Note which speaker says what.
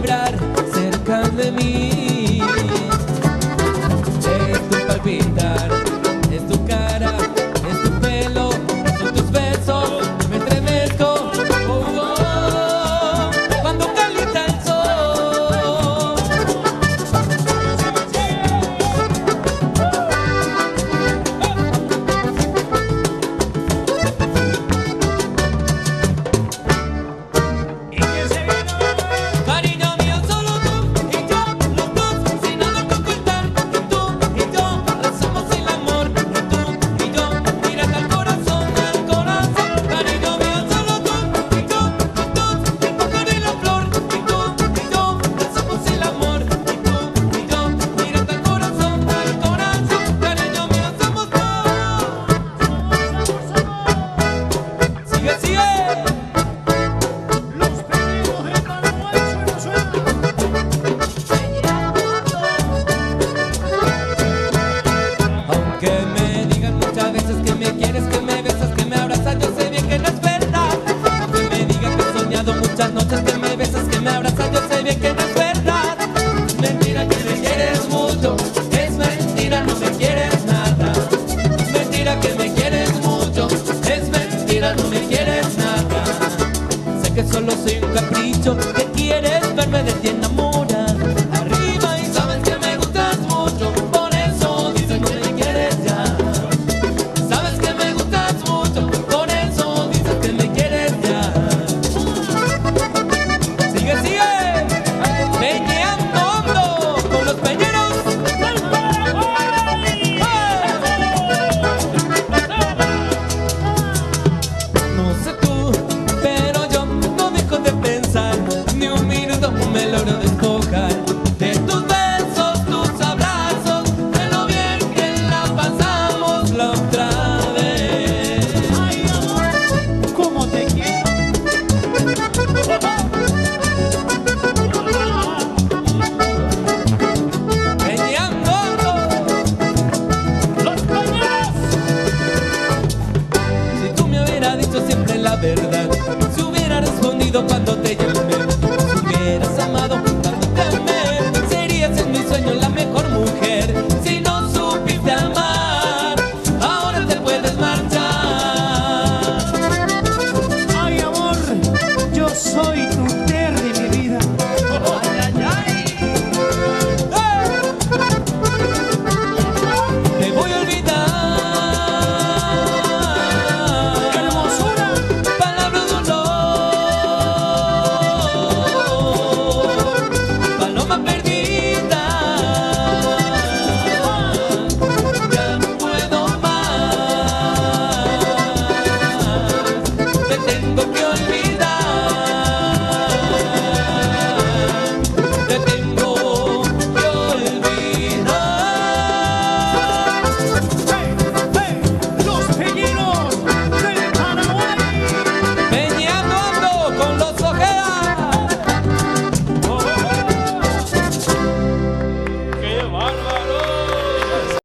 Speaker 1: vibrar cerca de mí. Es tu palpitar, es tu cara, es tu pelo, son tus besos, me estremezco. Oh, oh, cuando calienta el sol. Cariño mío, solo tú y yo, los dos, sin nada que ocultar. Tú y yo, hacemos el amor. Tú y yo, mírate al corazón, al corazón. Cariño mío, solo tú y yo, los dos, el pájaro y la flor. Tú y yo, hacemos el amor. Tú y yo, mírate al corazón, al corazón. Cariño mío, somos dos. Sigue, sigue. Aunque me digan muchas veces que me quieres, que me besas, que me abrazas, yo sé bien que no es verdad. Aunque me digan que he soñado muchas noches, que me besas, que me abrazas, yo sé bien que no es verdad. Mentira que me quieres mucho, es mentira, no me quieres nada. Mentira que me quieres mucho, es mentira, no me quieres nada. Sé que solo soy un capricho, que quieres verme de ti enamora. Arriba y sabes que me gustas mucho, por eso dices que me quieres ya. Sabes que me gustas mucho, por eso dices que me quieres ya. Sigue, sigue, peñeando hondo con los peñeros. No sé tú, pero yo no dejo de pensar, ni un minuto me logro despojar de tus besos, tus abrazos, de lo bien que la pasamos la otra vez.
Speaker 2: Ay, amor, cómo te quiero.
Speaker 1: Peñeando
Speaker 2: Los pañuelos.
Speaker 1: si tú me hubieras dicho siempre la verdad, si hubiera respondido cuando te llamé.